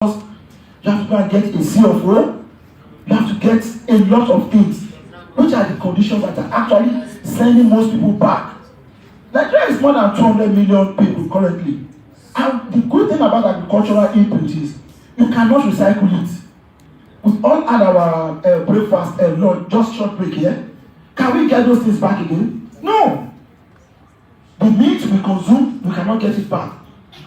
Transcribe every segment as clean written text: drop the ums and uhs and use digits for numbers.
You have to go and get a CFO. You have to get a lot of things, which are the conditions that are actually sending most people back. Nigeria is more than 200 million people currently. And the good thing about agricultural input is you cannot recycle it. We've all had our breakfast, lunch, just short break here. Can we get those things back again? No. The meat we consume, we cannot get it back.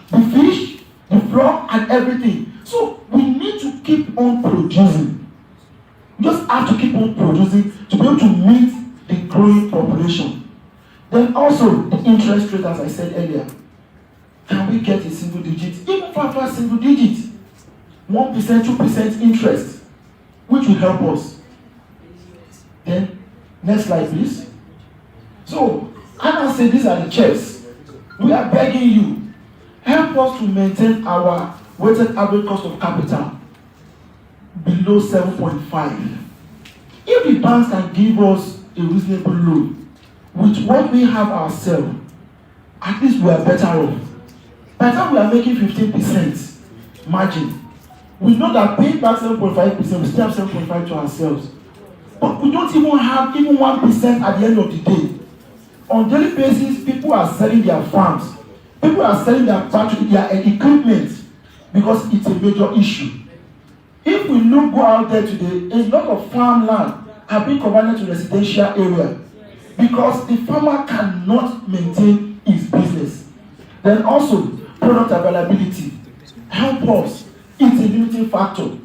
The fish, the flour, and everything. So we need to keep on producing. We just have to keep on producing to be able to meet the growing population. Then also the interest rate, as I said earlier. Can we get a single digit, even for single digit, 1%, 2% interest, which will help us. Then, next slide, please. So, Anna said these are the checks. We are begging you, help us to maintain our weighted average cost of capital below 7.5. If the banks can give us a reasonable loan with what we have ourselves, at least we are better off. By the time we are making 15% margin, we know that paying back 7.5%, we still have 7.5 to ourselves. But we don't even have even 1% at the end of the day. On daily basis, people are selling their farms. People are selling their factory, their equipment, because it's a major issue. If we look go out there today, a lot of farmland are being converted to residential area because the farmer cannot maintain his business. Then also, product availability. Help us. It's a limiting factor.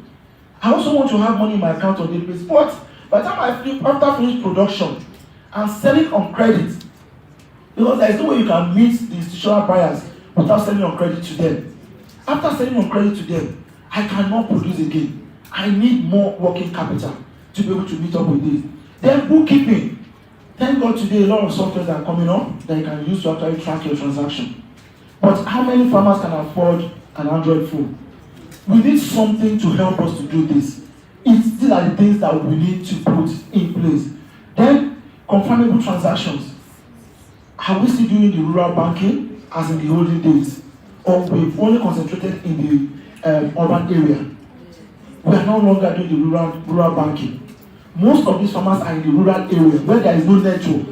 I also want to have money in my account on the place, but by the time after finish production and sell it on credit, because there is no way you can meet the institutional buyers without selling on credit to them. After selling on credit to them, I cannot produce again. I need more working capital to be able to meet up with this. Then bookkeeping. Thank God today a lot of softwares are coming up that you can use to actually track your transaction. But how many farmers can afford an Android phone? We need something to help us to do this. These are the things that we need to put in place. Then, confirmable transactions. Are we still doing the rural banking as in the olden days? Or we've only concentrated in the urban area? We are no longer doing the rural banking. Most of these farmers are in the rural area where there is no network.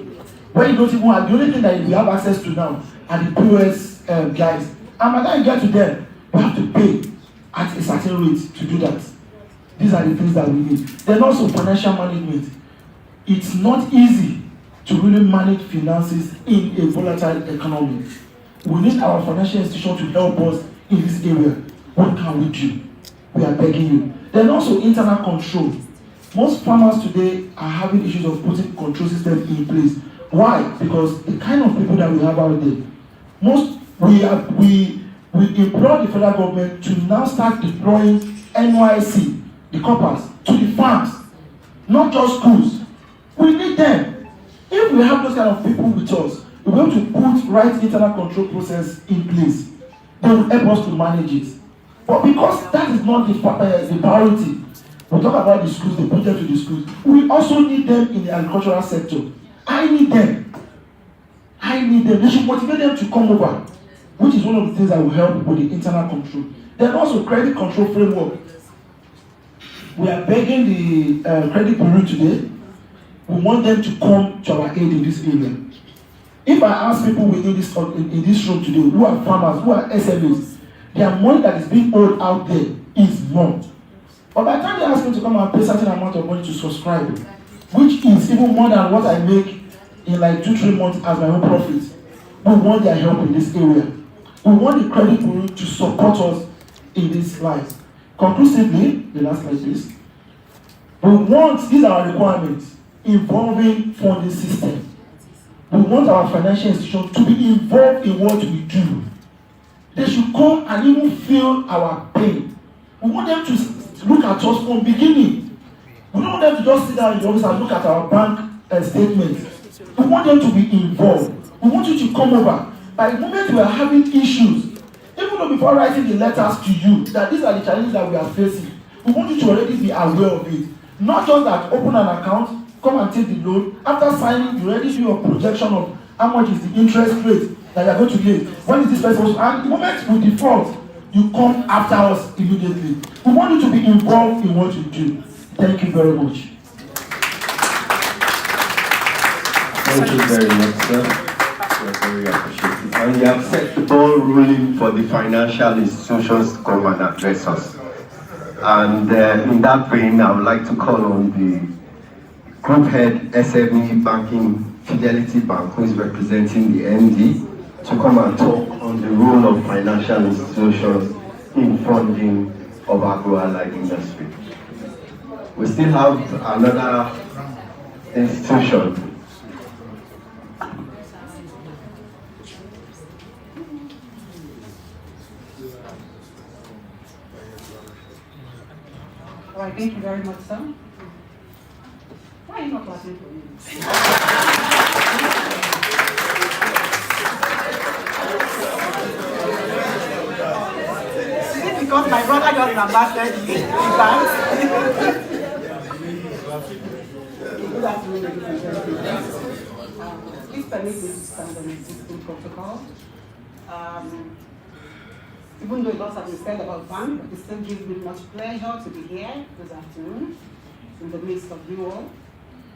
Where you don't even have, the only thing that we have access to now are the POS guys. And by the time you get to them, we have to pay at a certain rate to do that. These are the things that we need. Then also financial management. It's not easy to really manage finances in a volatile economy. We need our financial institution to help us in this area. What can we do? We are begging you. Then also internal control. Most farmers today are having issues of putting control systems in place. Why? Because the kind of people that we have out there, we implore the federal government to now start deploying NYC, the coppers, to the farms, not just schools. We need them. If we have those kind of people with us, we're going to put right internal control process in place. They will help us to manage it. But because that is not the priority, we talk about the schools, they put them to the schools. We also need them in the agricultural sector. I need them. They should motivate them to come over, which is one of the things that will help with the internal control. Then also credit control framework. We are begging the credit bureau today. We want them to come to our aid in this area. If I ask people within this in this room today, who are farmers, who are SMEs, their money that is being owed out there is more. But by the time they ask me to come and pay a certain amount of money to subscribe, which is even more than what I make in like 2-3 months as my own profit, we want their help in this area. We want the credit bureau to support us in this life. Conclusively, the last slide please. We want, these are our requirements, involving funding system. We want our financial institutions to be involved in what we do. They should come and even feel our pain. We want them to look at us from the beginning. We don't want them to just sit down in the office and look at our bank statements. We want them to be involved. We want you to come over. By the moment we are having issues, even though before writing the letters to you, that these are the challenges that we are facing, we want you to already be aware of it. Not just that open an account, come and take the loan. After signing, you already do your projection of how much is the interest rate that you are going to get. When is this person? And the moment we default, you come after us immediately. We want you to be involved in what you do. Thank you very much. Thank you very much, sir. We're very appreciative. And you have set the ball rolling for the financial institutions to come and address us. And in that vein, I would like to call on the group head SME Banking Fidelity Bank, who is representing the MD, to come and talk on the role of financial institutions in funding of agro-allied industry. We still have another institution. All right, thank you very much, sir. Why are you not clapping for me? Is it because my brother just lambasted the bank? Good afternoon, ladies and gentlemen. Please permit me to stand on existing protocol. Even though a lot has been said about bank, it still gives me much pleasure to be here this afternoon in the midst of you all,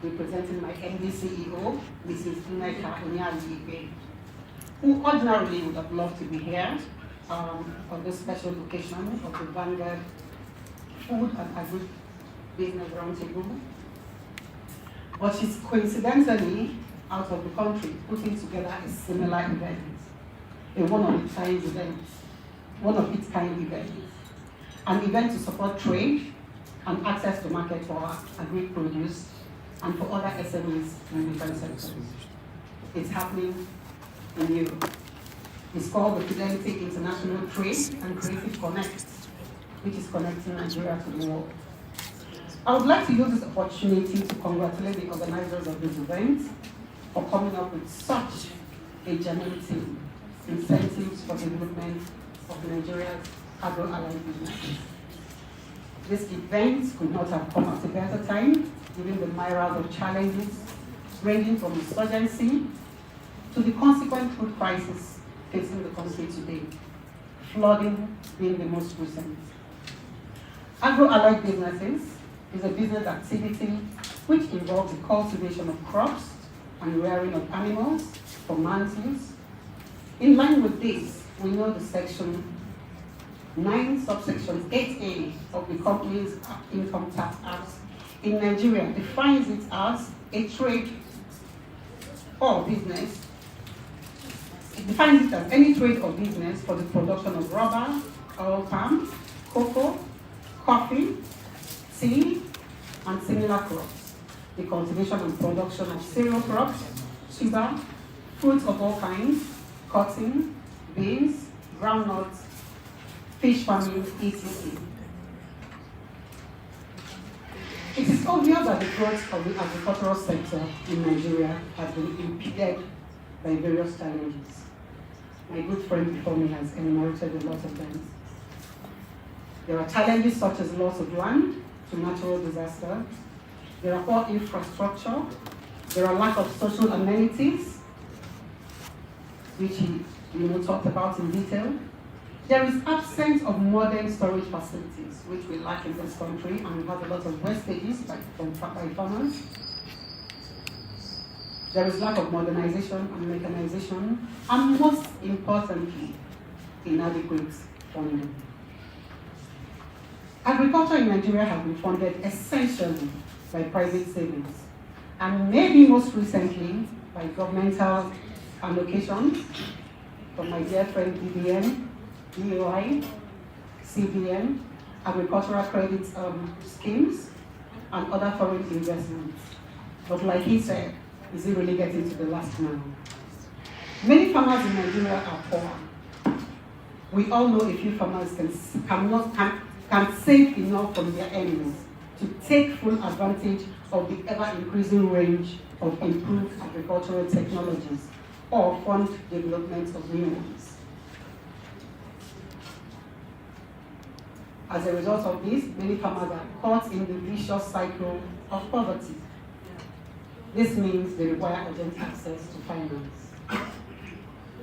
representing my MD CEO, Mrs. NECA, who ordinarily would have loved to be here on this special occasion of the Vanguard Food and Agro-Business Roundtable. But she's coincidentally out of the country putting together a similar event, a one-of-its-kind event, an event to support trade and access to market for agri-produce and for other SMEs in different sectors. It's happening in Europe. It's called the Fidelity International Trade and Creative Connect, which is connecting Nigeria to the world. I would like to use this opportunity to congratulate the organizers of this event for coming up with such a genuine team, incentives for development of Nigeria's agro-allied businesses. This event could not have come at a better time, given the myriad of challenges ranging from insurgency to the consequent food crisis facing the country today, flooding being the most recent. Agro-allied businesses is a business activity which involves the cultivation of crops and rearing of animals for man's use. In line with this, we know the section 9, subsection 8A of the Companies Income Tax Act in Nigeria defines it as a trade or business. It defines it as any trade or business for the production of rubber, oil palm, cocoa, coffee, tea, and similar crops, the cultivation and production of cereal crops, sugar, fruits of all kinds, cotton, beans, groundnuts, fish farming, etc. It is obvious that the growth of the agricultural sector in Nigeria has been impeded by various challenges. My good friend before me has enumerated a lot of them. There are challenges such as loss of land to natural disasters. There are poor infrastructure. There are lack of social amenities, which we talked about in detail. There is absence of modern storage facilities, which we lack in this country, and we have a lot of wastages by farmers. There is lack of modernization and mechanization, and most importantly, inadequate funding. Agriculture in Nigeria has been funded essentially by private savings, and maybe most recently by governmental allocations from my dear friend BBN, DOI, CBN, agricultural credit schemes, and other foreign investments. But like he said, is it really getting to the last now? Many farmers in Nigeria are poor. We all know a few farmers can save enough from their earnings to take full advantage of the ever-increasing range of improved agricultural technologies or fund development of new ones. As a result of this, many farmers are caught in the vicious cycle of poverty. This means they require urgent access to finance.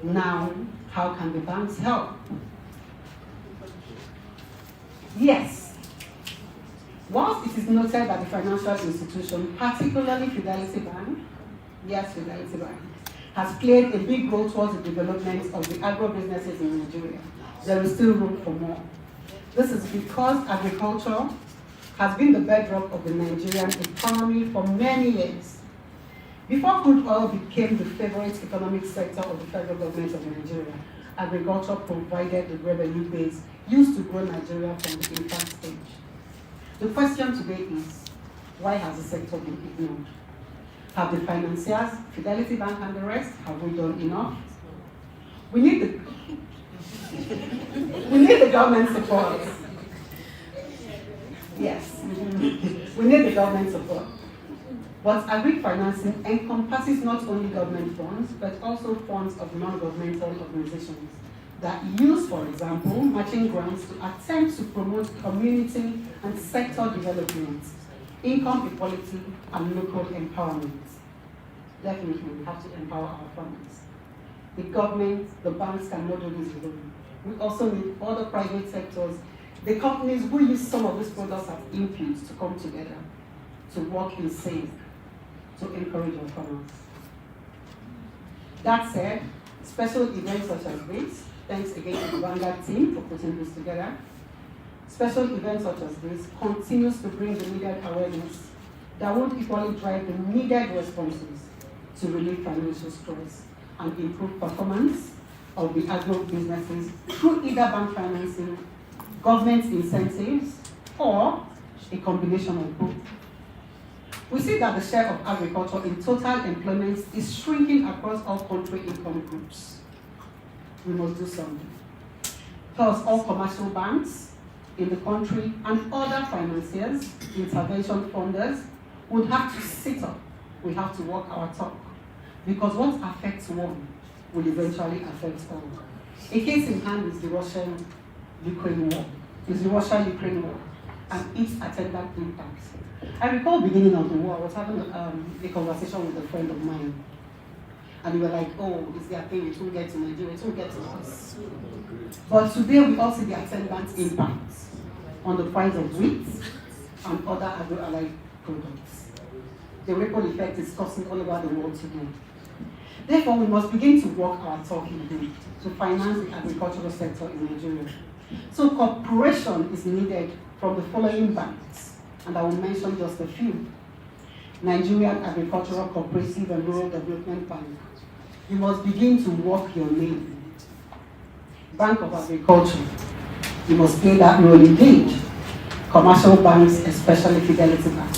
Now, how can the banks help? Yes, whilst it is noted that the financial institution, particularly Fidelity Bank, yes, Fidelity Bank, has played a big role towards the development of the agro-businesses in Nigeria, there is still room for more. This is because agriculture has been the bedrock of the Nigerian economy for many years. Before crude oil became the favorite economic sector of the federal government of Nigeria, agriculture provided the revenue base used to grow Nigeria from the infant stage. The question today is, why has the sector been ignored? Have the financiers, Fidelity Bank and the rest, have we done enough? We need the government support. Yes, we need the government support. But agri-financing encompasses not only government funds, but also funds of non-governmental organizations that use, for example, matching grants to attempt to promote community and sector development, income equality, and local empowerment. Definitely, we have to empower our farmers. The government, the banks cannot do this alone. We also need other private sectors, the companies who use some of these products as inputs to come together, to work in sync, to encourage our farmers. That said, special events such as this, thanks again to the Vanguard team for putting this together, special events such as this continues to bring the needed awareness that will equally drive the needed responses to relieve financial stress and improve performance of the agro-businesses through either bank financing, government incentives, or a combination of both. We see that the share of agriculture in total employment is shrinking across all country income groups. We must do something. Thus, all commercial banks in the country and other financiers, intervention funders, would have to sit up. We have to walk our talk. Because what affects one will eventually affect all. A case in hand is the Russia-Ukraine war. It's the Russia-Ukraine war and its attendant impacts. I recall beginning of the war, I was having a conversation with a friend of mine. And we were like, oh, it's their thing, it won't get to Nigeria, it won't get to us. But today we all see the attendant impacts on the price of wheat and other agro-allied products. The ripple effect is causing all over the world today. Therefore, we must begin to walk our talk indeed to finance the agricultural sector in Nigeria. So cooperation is needed from the following banks, and I will mention just a few. Nigerian Agricultural Cooperative and Rural Development Bank. You must begin to walk your lane. Bank of Agriculture. You must play that role indeed. Commercial banks, especially Fidelity Bank.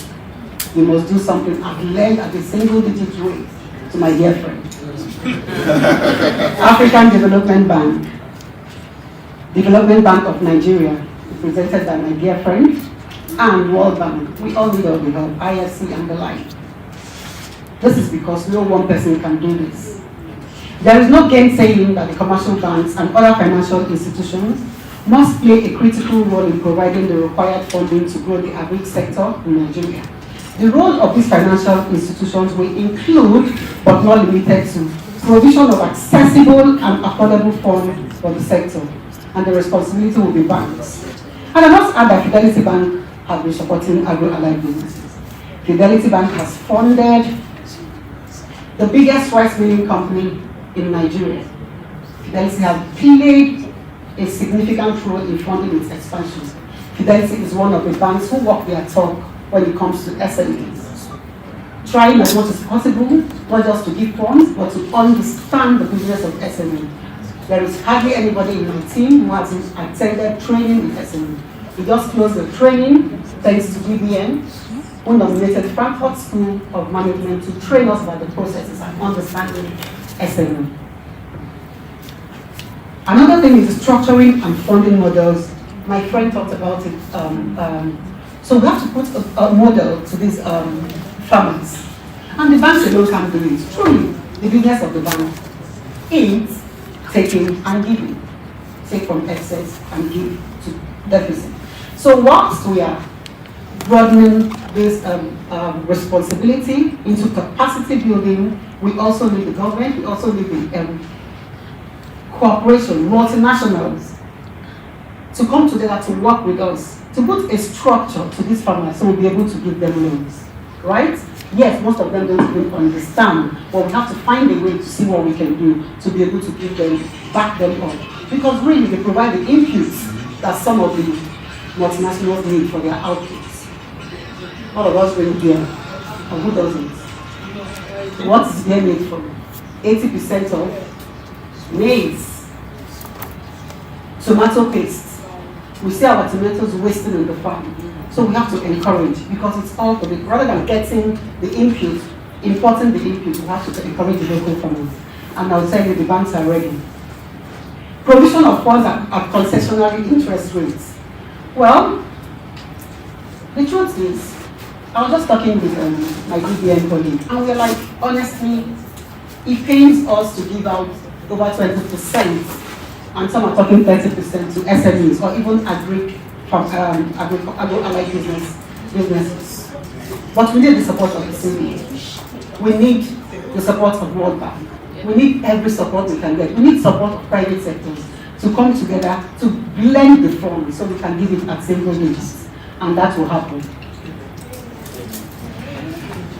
You must do something. I've learned at a single-digit rate to my dear friend. African Development Bank. Development Bank of Nigeria, represented by my dear friend, and World Bank. We all need all the help, IFC and the like. This is because no one person can do this. There is no gainsaying that the commercial banks and other financial institutions must play a critical role in providing the required funding to grow the agri sector in Nigeria. The role of these financial institutions will include, but not limited to, provision of accessible and affordable funds for the sector, and the responsibility will be banks. And I must add that Fidelity Bank has been supporting agro-allied businesses. Fidelity Bank has funded the biggest rice milling company in Nigeria. Fidelity has played a significant role in funding its expansion. Fidelity is one of the banks who walk their talk when it comes to SMEs. Trying as much as possible, not just to give funds, but to understand the business of SME. There is hardly anybody in my team who hasn't attended training in SME. We just closed the training, thanks to BBN, who nominated Frankfurt School of Management to train us about the processes and understanding SME. Another thing is structuring and funding models. My friend talked about it. So we have to put a model to these farmers. And the banks alone can do it. Truly, the business of the bank is taking and giving. Take from excess and give to deficit. So whilst we are broadening this responsibility into capacity building, we also need the government, we also need the cooperation, multinationals, to come together to work with us, to put a structure to these farmers so we'll be able to give them loans, right? Yes, most of them don't even understand, but we have to find a way to see what we can do to be able to give them, back them up. Because really, they provide the inputs that some of the multinationals need for their outputs. All of us bring beer, and who doesn't? What is beer made from? 80% of maize, tomato paste. We see our tomatoes wasting in the farm. So we have to encourage, because it's all for the, rather than getting the input, importing the input, we have to encourage the local farmers. And I'll tell you, the banks are ready. Provision of funds at concessionary interest rates. Well, the truth is, I was just talking with my BBN colleague, and we're like, honestly, it pains us to give out over 20%, and some are talking 30% to SMEs, or even agro-allied businesses. But we need the support of the city. We need the support of World Bank. We need every support we can get. We need support of private sectors to come together to blend the funds so we can give it at single rates. And that will happen.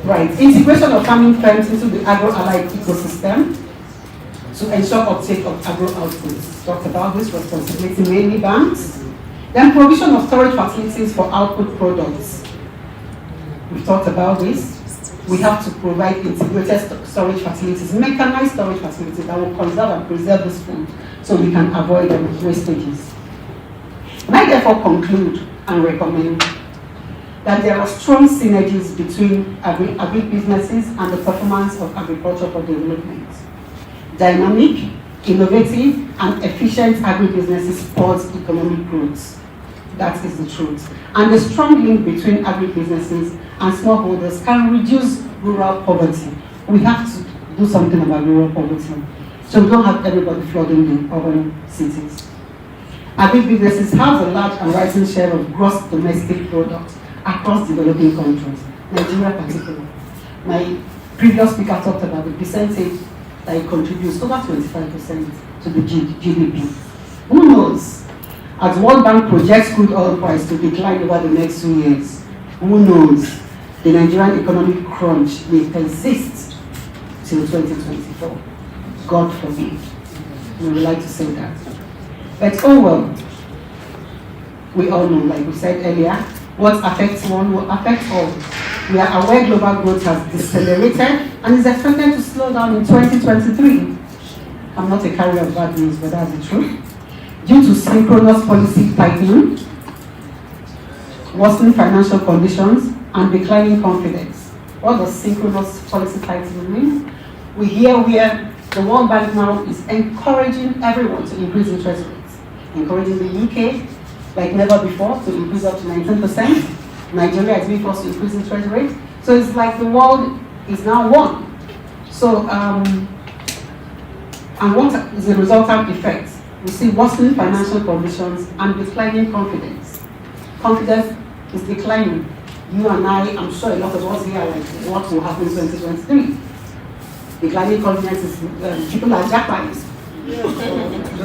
Right. Integration of farming firms into the agro-allied ecosystem to ensure uptake of agro outputs. Talked about this, responsibility mainly banks. Then provision of storage facilities for output products. We've talked about this. We have to provide integrated storage facilities, mechanized storage facilities that will conserve and preserve this food so we can avoid the wastages. I therefore conclude and recommend that there are strong synergies between agri-businesses and the performance of agriculture for development. Dynamic, innovative, and efficient agri-businesses support economic growth. That is the truth. And the strong link between agri-businesses and smallholders can reduce rural poverty. We have to do something about rural poverty, so we don't have everybody flooding the urban cities. Agri-businesses have a large and rising share of gross domestic product across developing countries, Nigeria particularly. My previous speaker talked about the percentage that it contributes, over 25% to the GDP. Who knows? As World Bank projects crude oil price to decline over the next 2 years, who knows? The Nigerian economic crunch may persist till 2024. God forbid. We would like to say that. But oh well, we all know, like we said earlier, what affects one will affect all. We are aware global growth has decelerated and is expected to slow down in 2023. I'm not a carrier of bad news, but that's the truth. Due to synchronous policy tightening, worsening financial conditions, and declining confidence. What does synchronous policy tightening mean? We hear where the World Bank now is encouraging everyone to increase interest rates, encouraging the UK, like never before, to increase up to 19%. Nigeria is being forced to increase interest rates. So it's like the world is now one. So, and what is the resultant effect? We see worsening financial conditions and declining confidence. Confidence is declining. You and I'm sure a lot of us here are like, what will happen in 2023? Declining confidence is, people are jackpotting. So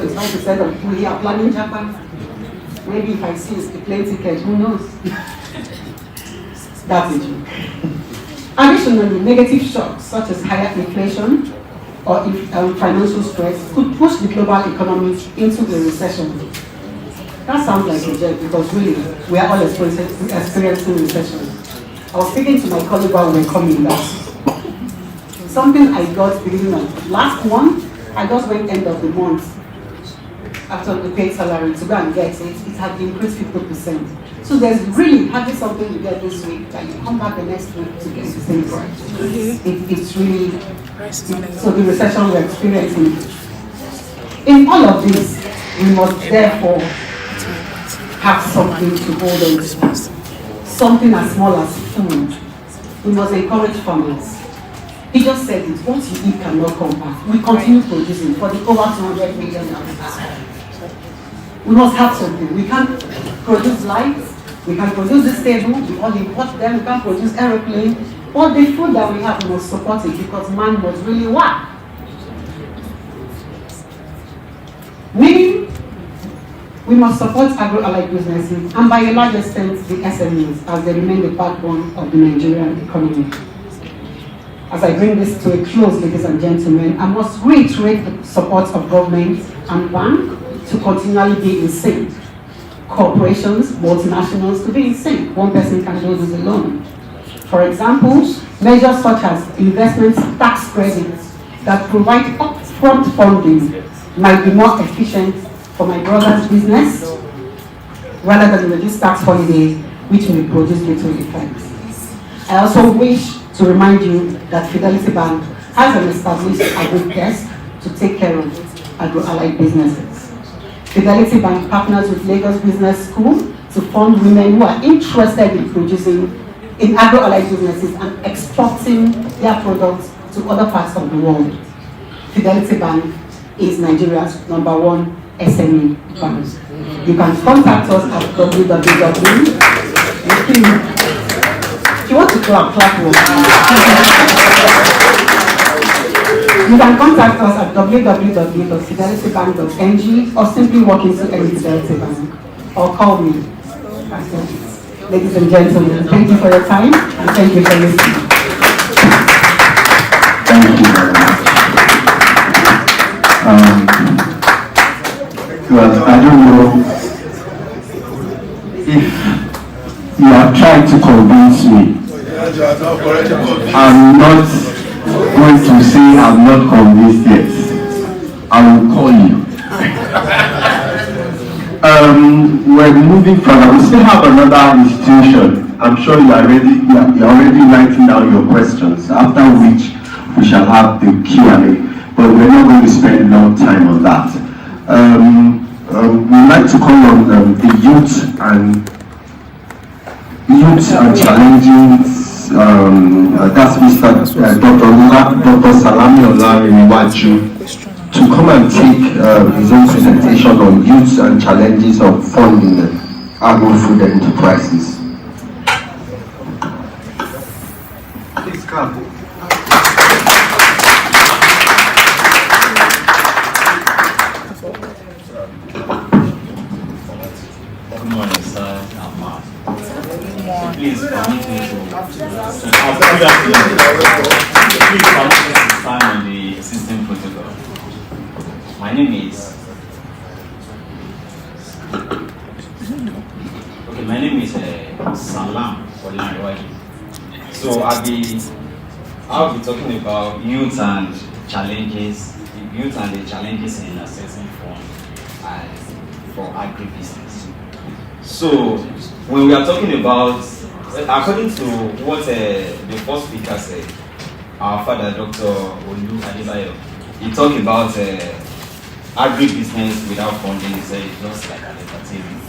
it's 5% of people here are planning jackpot. Maybe if I see a plane ticket, who knows? That's it. Additionally, negative shocks such as higher inflation or financial stress could push the global economy into a recession. That sounds like a joke because really, we are all experiencing recession. I was speaking to my colleague while we were coming back. Something I got beginning of last month, I just went end of the month after the paid salary to go and get it. It had increased 50%. So there's really having something you get this week that you come back the next week to get the same price. It's really, so the recession we're experiencing. In all of this, we must therefore have something to hold on to. Something as small as food. We must encourage farmers. He just said it, what you eat cannot come back. We continue producing for the over 200 million that we have. We must have something. We can't produce lights, we can produce this table, we all import them, we can't produce aeroplane. All the food that we have, we must support it because man must really work. Meaning, We must support agro-allied businesses and by a large extent the SMEs as they remain the backbone of the Nigerian economy. As I bring this to a close, ladies and gentlemen, I must reiterate the support of government and bank to continually be in sync. Corporations, multinationals to be in sync. One person can do this alone. For example, measures such as investment tax credits that provide upfront funding might be more efficient for my brother's business rather than reduce tax holiday, which may produce little effect. I also wish to remind you that Fidelity Bank has an established agri-desk to take care of agro-allied businesses. Fidelity Bank partners with Lagos Business School to fund women who are interested in producing in agro-allied businesses and exporting their products to other parts of the world. Fidelity Bank is Nigeria's #1 SME bank. You can contact us at www. If you want to clap. You can contact us at www.fidelitybank.ng or simply walk into any Fidelity Bank or call me. Ladies and gentlemen, thank you for your time and thank you for listening. Thank you very much. Well, I don't know if you have tried to convince me. I'm not going to say I'm not convinced yet. I will call you. We're moving further. We still have another institution. I'm sure you're already writing down your questions, after which we shall have the Q&A, but we're not going to spend long time on that. We'd like to call on the youth and challenges. That's Mr. Dr. Salami Olariwaju, to come and take his own presentation on youth and challenges of funding agro-food enterprises. Please come. Good morning, sir. Please permit me to stand on the existing protocol. My name is Salam Olariwaju. So I'll be talking about youth and the challenges in accessing funds for agribusiness. So when we are talking about, according to what the first speaker said, our father, Dr. Olu Adebayo, he talked about agribusiness without funding. He said it's just like an entertainment.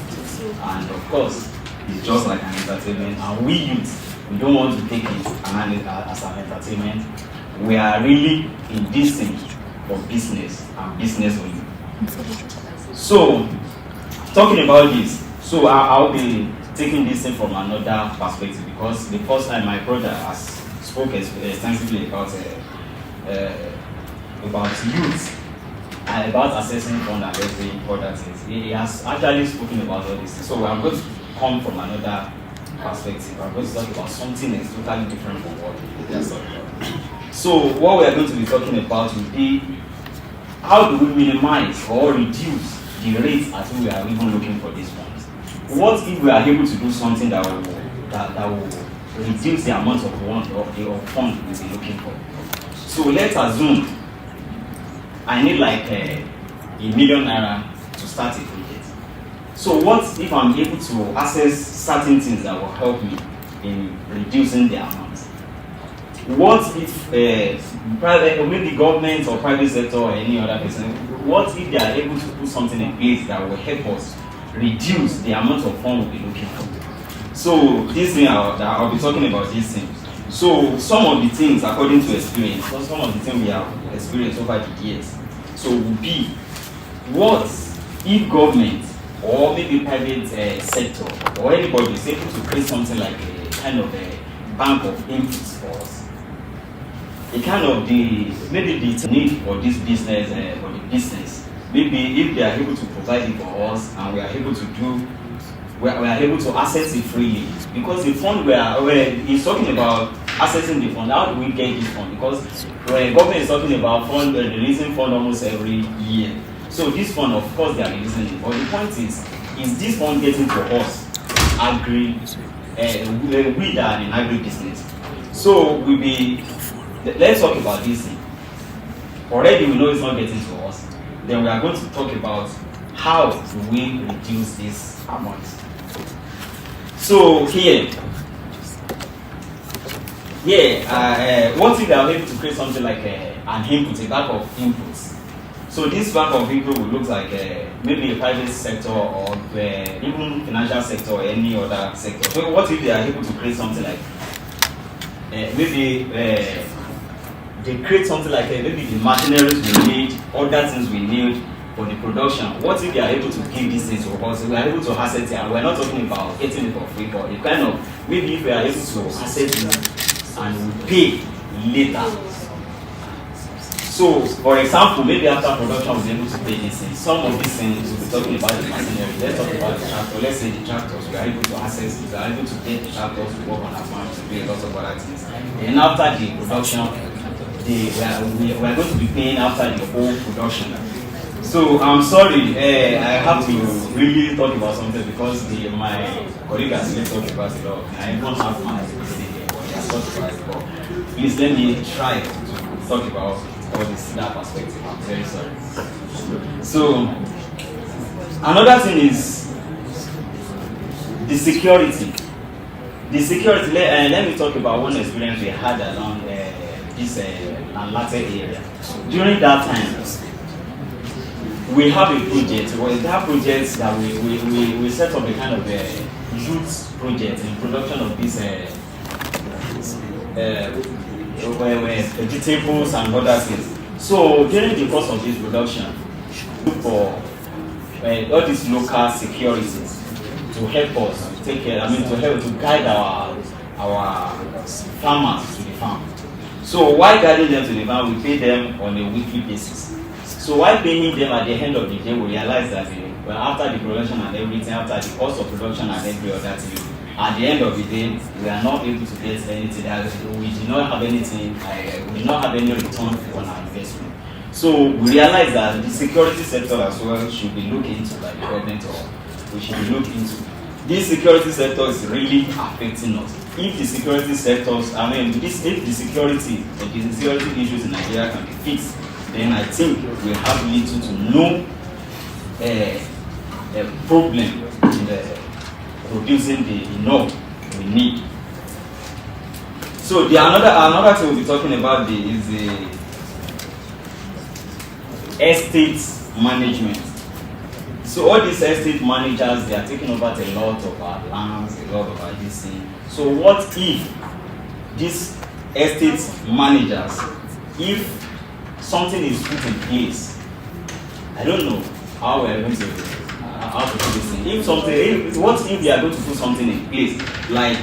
And of course, it's just like an entertainment. And we youth, we don't want to take it as an entertainment. We are really in this thing for business and business only. So, talking about this, so I'll be taking this thing from another perspective, because the first time my brother has spoke extensively about youth and about assessing fund and every other things. He has actually spoken about all this. So I'm going to come from another perspective. I'm going to talk about something that's totally different from what we are talking about. So what we are going to be talking about will be how do we minimize or reduce the rates at which we are even looking for these funds. What if we are able to do something that will reduce the amount of fund we'll be looking for? So let's assume I need like a million naira to start a project. So what if I'm able to access certain things that will help me in reducing the amount? What if private, or maybe government or private sector or any other person, what if they are able to put something in place that will help us reduce the amount of fund we'll be looking for? So this thing, I'll be talking about this thing. So some of the things, according to experience, some of the things we have experienced over the years, so would be, what if government or maybe private sector or anybody is able to create something like a kind of a bank of inputs for us? A kind of maybe the need for this business, for the business maybe if they are able to provide it for us and we are able to do, we are able to access it freely. Because the fund where he's talking about accessing the fund, how do we get this fund? Because when government is talking about fund, releasing fund almost every year. So this fund, of course, they are releasing it. But the point is this fund getting to us, we that are in agri-business? So let's talk about this thing. Already we know it's not getting to us. Then we are going to talk about how do we reduce this amount. So here, what if they are able to create something like an input, a bank of inputs? So this bank of input will look like maybe a private sector or even financial sector or any other sector. So what if they are able to create something like maybe they create something like maybe the machineries we need, other things we need for the production. What if they are able to give these things to us? We are able to access it, and we're not talking about getting it for free, but it kind of, maybe if we are able to access it and we pay later. So, for example, maybe after production we'll be able to pay these things. Some of these things we'll be talking about the machinery. Let's talk about the tractor. Let's say the tractors, we are able to access it, we are able to get the tractors to work on our farm, to do a lot of other things. And after the production, we are going to be paying after the whole production. So I'm sorry, I have to really talk about something because my colleague has been talking about it all. I don't have my thing here, but he has talked about it all. Please let me try to talk about all this that perspective. I'm very sorry. So another thing is the security. The security. Let me talk about one experience we had along this latter area. During that time, we have a project. Well, that project that we set up a kind of a youth project in production of this vegetables and other things. So during the course of this production, look for all these local securities to help us take care. To guide our farmers to the farm. So while guiding them to the farm, we pay them on a weekly basis. So while paying them at the end of the day, we realize that after the production and everything, after the cost of production and every other thing, at the end of the day, we are not able to get anything. We did not have anything. We did not have any return on our investment. So we realize that the security sector as well should be looked into by the government, or we should be looked into. This security sector is really affecting us. If the security sectors, if the security issues in Nigeria can be fixed, then I think we have little to no problem in producing the enough we need. So another thing we'll be talking about is the estate management. So all these estate managers, they are taking over a lot of our lands, a lot of our this thing. So what if these estate managers, if something is put in place, I don't know how we are going to how to do this thing. What if they are going to put something in place, like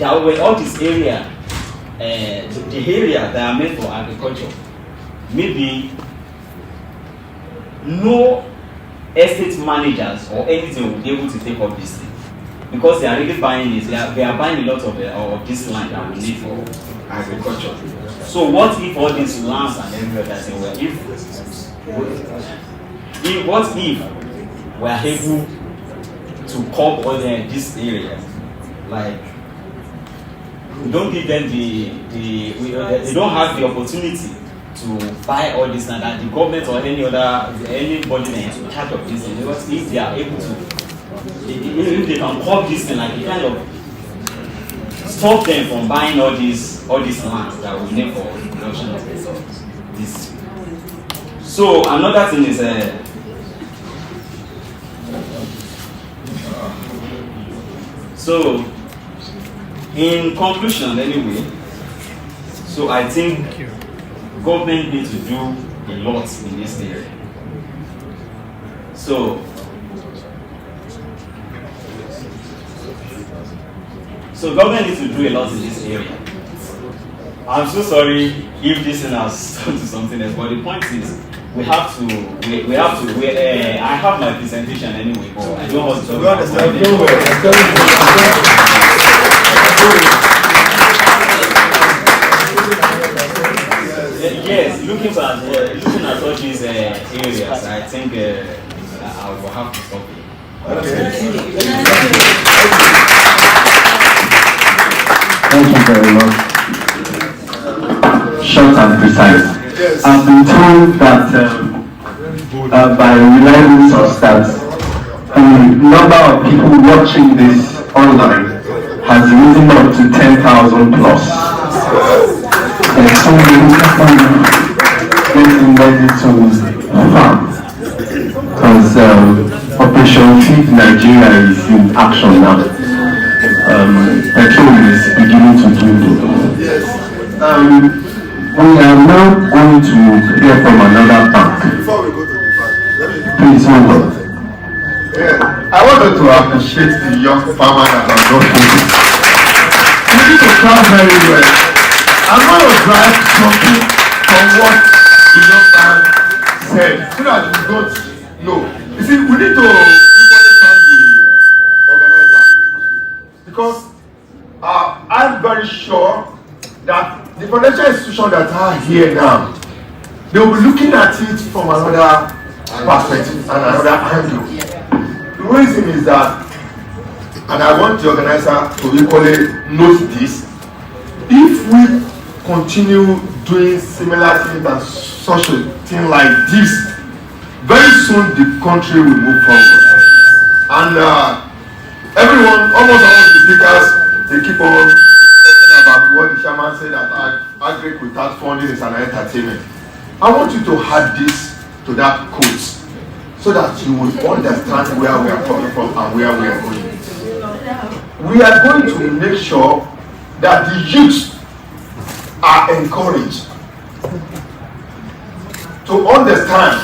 all this area, the area that are meant for agriculture, maybe no estate managers or anything will be able to take up this thing because they are really buying it. They are buying a lot of this land that we need for agriculture. So what if all these lands and every other thing were what if we are able to cover all these areas? Like we don't give them they don't have the opportunity to buy all this land, and the government or anybody in charge of this thing, because if they are able to, if they can cover this thing, like it kind of stop them from buying all these lands that we need for production of this. So another thing is so in conclusion anyway, so I think government needs to do a lot in this area. So government needs to do a lot in this area. I'm so sorry if this thing has turned to something else, but the point is, I have my presentation anyway, but I don't want to talk about it. Yes, looking at all these areas, I think I will have to stop here. Okay. Thank you very much. Short and precise. Yes. I've been told that by reliable source that the number of people watching this online has risen up to 10,000 plus. And so many people getting ready to farm because Operation Feed Nigeria is in action now. Petrol is beginning to dwindle. We are now going to hear from another bank. Before we go to the bank, Please hold on. I wanted to appreciate the young farmer that has done this. You need to plan very well. I'm going to drive something from what the young man said so that you don't know. You see, we need to understand the organizer because I'm very sure that the financial institutions that are here now, they will be looking at it from another perspective and another angle. The reason is that, and I want the organizer to equally note this, if we continue doing similar things and such a thing like this, very soon the country will move forward. And everyone, almost all the speakers, they keep on talking about what the chairman said that agri without funding is an entertainment. I want you to add this to that quote so that you will understand where we are coming from and where we are going. We are going to make sure that the youth are encouraged to understand.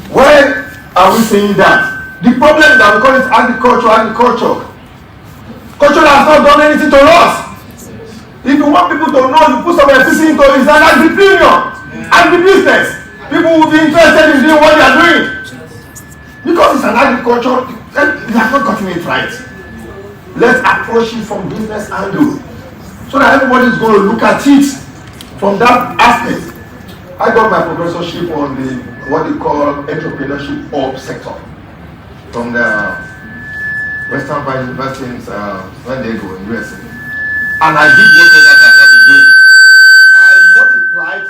Why are we saying that? The problem is that we call it agriculture. Culture has not done anything to us. If you want people to know, you put some emphasis into it, it's an agri-business. People will be interested in doing what they are doing. Because it's an agriculture, they have not gotten it right. Let's approach it from business angle. So that everybody is going to look at it from that aspect. I got my professorship on the what they call entrepreneurship hub sector from the Western Valley University in San Diego in USA. And I did what others have not been doing. I multiplied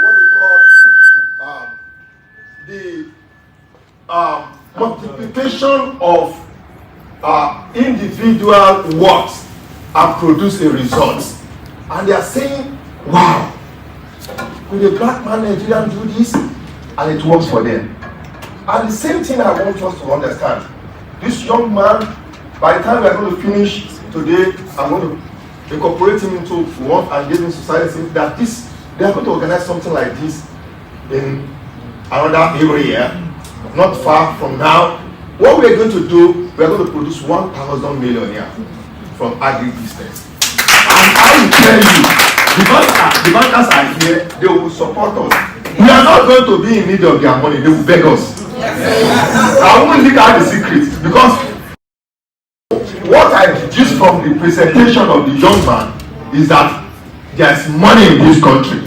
what they call the multiplication of individual works and produce a result. And they are saying, wow, will a black man Nigerian do this? And it works for them. And the same thing I want us to understand. This young man, by the time we are going to finish today, I'm going to incorporate him into work and give him society that this, they are going to organize something like this in another area, not far from now. What we are going to do, we are going to produce 1,000 millionaire from agri-business. And I will tell you, the bankers are here, they will support us. We are not going to be in need of their money, they will beg us. I won't leak out the secret because what I deduced from the presentation of the young man is that there is money in this country.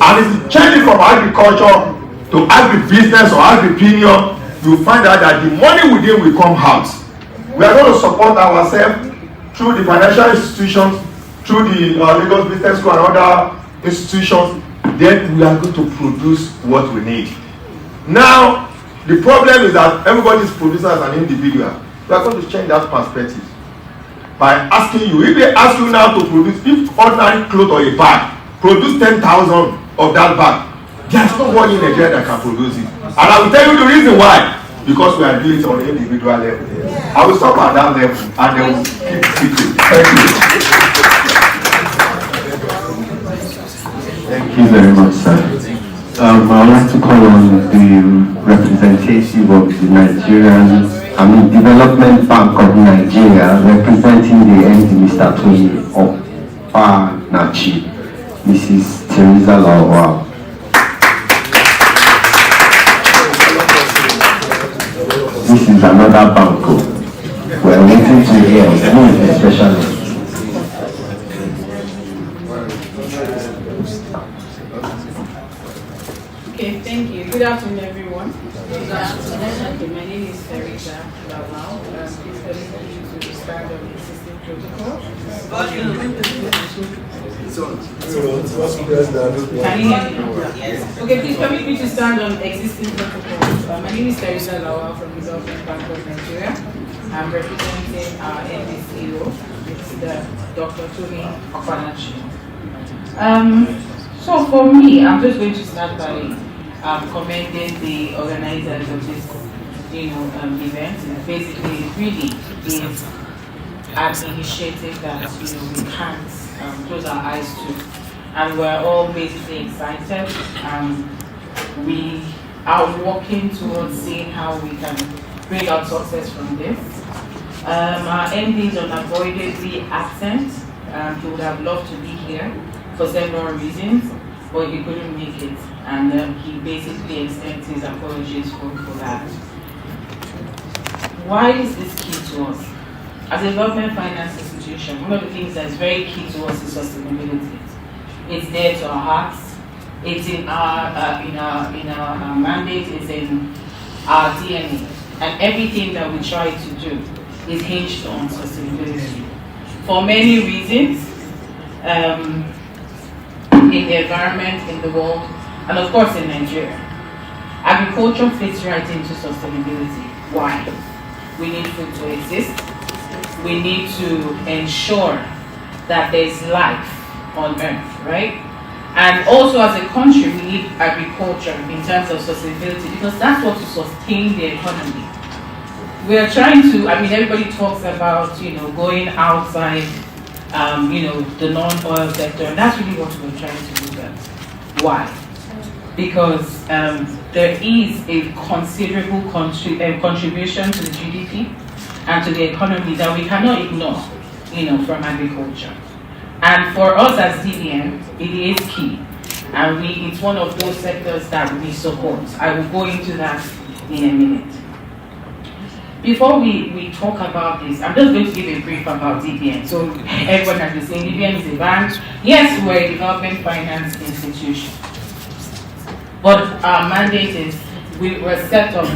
And if you change it from agriculture to agribusiness or agri-opinion, you will find out that the money within will come out. We are going to support ourselves through the financial institutions, through the Lagos Business School and other institutions. Then we are going to produce what we need. Now, the problem is that everybody is producing as an individual. We are going to change that perspective by asking you, if they ask you now to produce, if ordinary cloth or a bag, produce 10,000 of that bag, there's nobody in Nigeria that can produce it. And I will tell you the reason why. Because we are doing it on an individual level. I will stop at that level and then we'll keep speaking. Thank you. Thank you very much, sir. I would like to call on the representative of the Development Bank of Nigeria, representing the MD, Mr. Tony Opanachi. Mrs. Teresa Lawal. This is another banco. We're waiting to hear, especially. Okay, thank you. Good afternoon, everyone. Good afternoon. Okay, my name is Teresa Lawal. Please permit me to stand on the existing protocol. Can you hear me? Yes. Okay, please permit me to stand on existing protocol. My name is Teresa Lawal from the Government Bank of Nigeria. I'm representing our NDCO, Mr. Dr. Tony Okpanachi. So for me, I'm just going to start by commending the organizers of this, event. And basically, it really is an initiative that we can't close our eyes to, and we're all basically excited. We are working towards seeing how we can bring out success from this. Our MD is unavoidably absent. He would have loved to be here for several reasons, but he couldn't make it, and he basically extends his apologies for that. Why is this key to us? As a government finance institution, one of the things that's very key to us is sustainability. It's there to our hearts. It's in our mandate. It's in our DNA, and everything that we try to do is hinged on sustainability for many reasons. In the environment, in the world, and of course in Nigeria. Agriculture fits right into sustainability. Why? We need food to exist. We need to ensure that there's life on earth, right? And also as a country, we need agriculture in terms of sustainability, because that's what will sustain the economy. We are trying to, everybody talks about, going outside the non-oil sector, and that's really what we're trying to do that. Why? Because there is a considerable contribution to the GDP and to the economy that we cannot ignore, from agriculture. And for us as DBN, it is key, and it's one of those sectors that we support. I will go into that in a minute. Before we talk about this, I'm just going to give a brief about DBN. So everyone has been saying DBN is a bank. Yes, we're a development finance institution. But our mandate is we were set up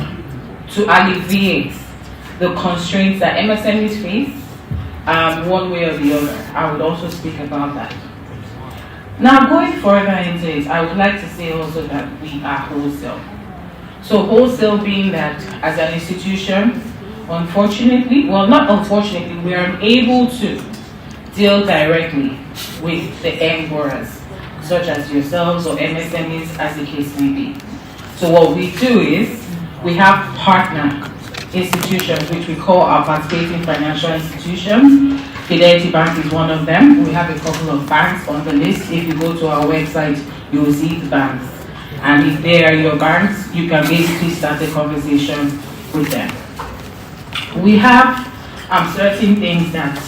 to alleviate the constraints that MSMEs face, one way or the other. I would also speak about that. Now, going further into it, I would like to say also that we are wholesale. So wholesale being that as an institution, unfortunately, well, not unfortunately, we are unable to deal directly with the end borrowers, such as yourselves or MSMEs, as the case may be. So what we do is we have partner institutions, which we call our participating financial institutions. Fidelity Bank is one of them. We have a couple of banks on the list. If you go to our website, you will see the banks. And if they are your banks, you can basically start a conversation with them. We have certain things that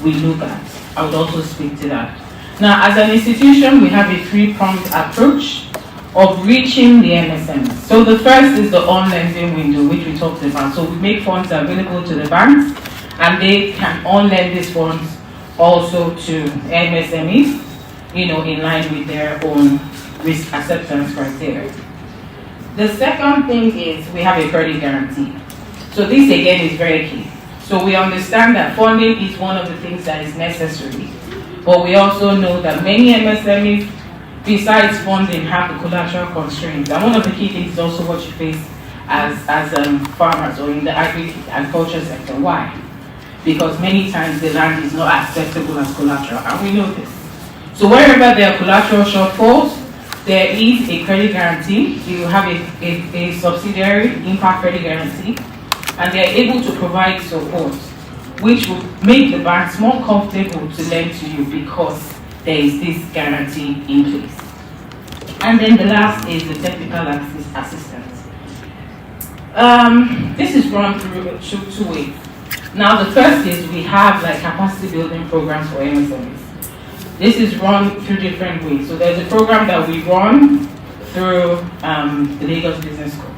we look at. I would also speak to that. Now, as an institution, we have a three-pronged approach of reaching the MSMs. So the first is the on-lending window, which we talked about. So we make funds available to the banks, and they can on-lend these funds also to MSMEs, in line with their own risk acceptance criteria. The second thing is we have a credit guarantee. So this again is very key. So we understand that funding is one of the things that is necessary, but we also know that many MSMEs, besides funding, have the collateral constraints. And one of the key things is also what you face as farmers or in the agriculture sector. Why? Because many times the land is not acceptable as collateral, and we know this. So wherever there are collateral shortfalls, there is a credit guarantee. You have a subsidiary impact credit guarantee, and they are able to provide support, which will make the banks more comfortable to lend to you because there is this guarantee in place. And then the last is the technical assistance. This is run through two ways. Now, the first is we have capacity building programs for MSMEs. This is run through different ways. So there's a program that we run through the Lagos Business School.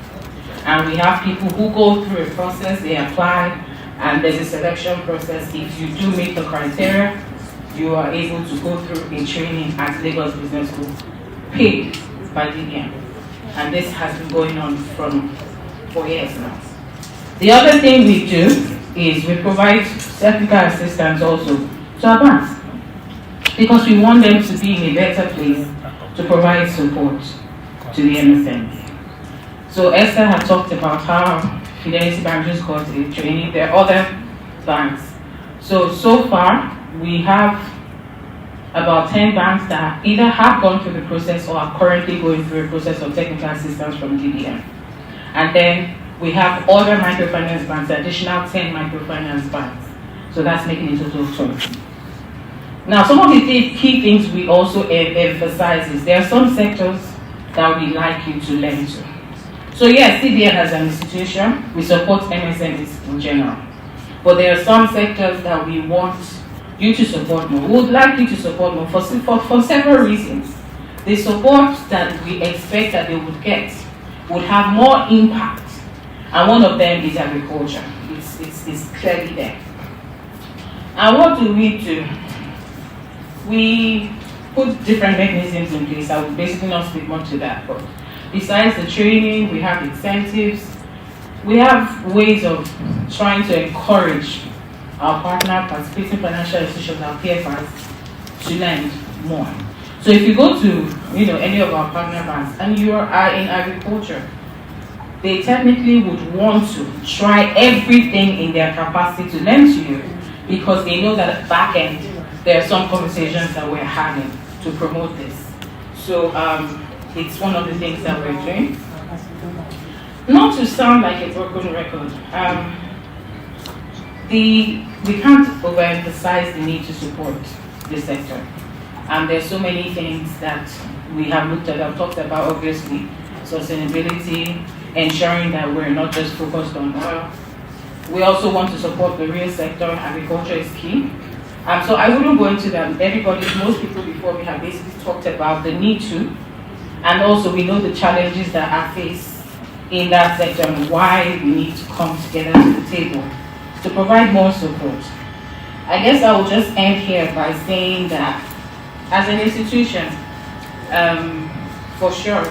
And we have people who go through a process, they apply, and there's a selection process. If you do meet the criteria, you are able to go through a training at Lagos Business School, paid by DBM. And this has been going on from 4 years now. The other thing we do is we provide technical assistance also to our banks, because we want them to be in a better place to provide support to the MSMs. So Esther had talked about how Fidelity Bank just got a training. There are other banks. So far, we have about 10 banks that either have gone through the process or are currently going through a process of technical assistance from DBM. And then we have other microfinance banks, additional 10 microfinance banks. So that's making a total of 20. Now, some of the key things we also emphasize is there are some sectors that we'd like you to lend to. So yes, CBN as an institution, we support MSMEs in general. But there are some sectors that we want you to support more. We would like you to support more for several reasons. The support that we expect that they would get would have more impact. And one of them is agriculture. It's clearly there. And what do? We put different mechanisms in place. I will basically not speak much to that. But besides the training, we have incentives. We have ways of trying to encourage our partner participating financial institutions, our PFIs, to lend more. So if you go to any of our partner banks and you are in agriculture, they technically would want to try everything in their capacity to lend to you, because they know that at the back end there are some conversations that we're having to promote this. So it's one of the things that we're doing. Not to sound like a broken record, we can't overemphasize the need to support this sector. There's so many things that we have looked at. I've talked about, obviously, sustainability, ensuring that we're not just focused on oil. We also want to support the real sector. Agriculture is key. So I wouldn't go into that. Most people before me have basically talked about the need to, and also we know the challenges that are faced in that sector and why we need to come together to the table to provide more support. I guess I will just end here by saying that as an institution, for sure,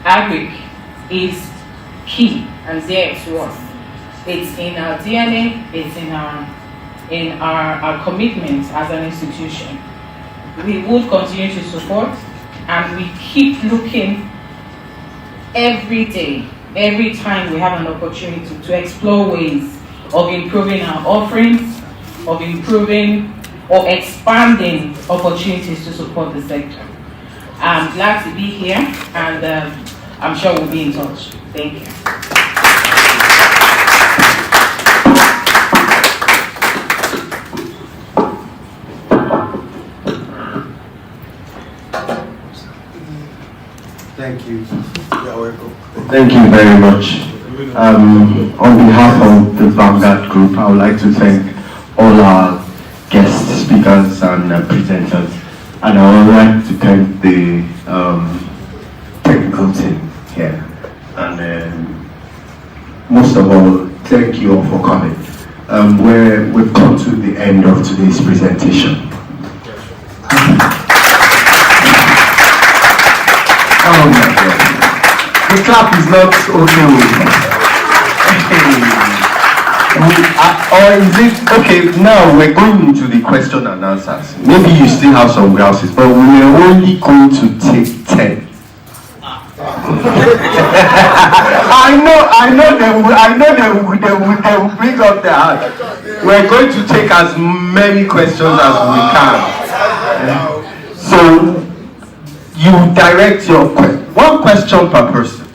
agric is key and dear to us. It's in our DNA, it's in our commitment as an institution. We would continue to support, and we keep looking every day, every time we have an opportunity to explore ways of improving our offerings, of improving or expanding opportunities to support the sector. I'm glad to be here, and I'm sure we'll be in touch. Thank you. Thank you. You're welcome. Thank you very much. On behalf of the Vanguard Group, I would like to thank all our guest speakers and presenters, and I would like to thank the technical team here, and most of all, thank you all for coming. We've come to the end of today's presentation. Oh my God. The clap is not okay. Or is it okay? Now we're going into the question and answers. Maybe you still have some grouses, but we're only going to take 10. I know they will bring up their hand. We're going to take as many questions as we can. So you direct your one question per person,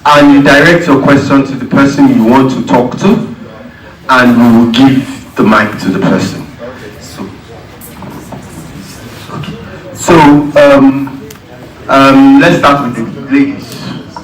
and you direct your question to the person you want to talk to, and we will give the mic to the person. So let's start with the ladies.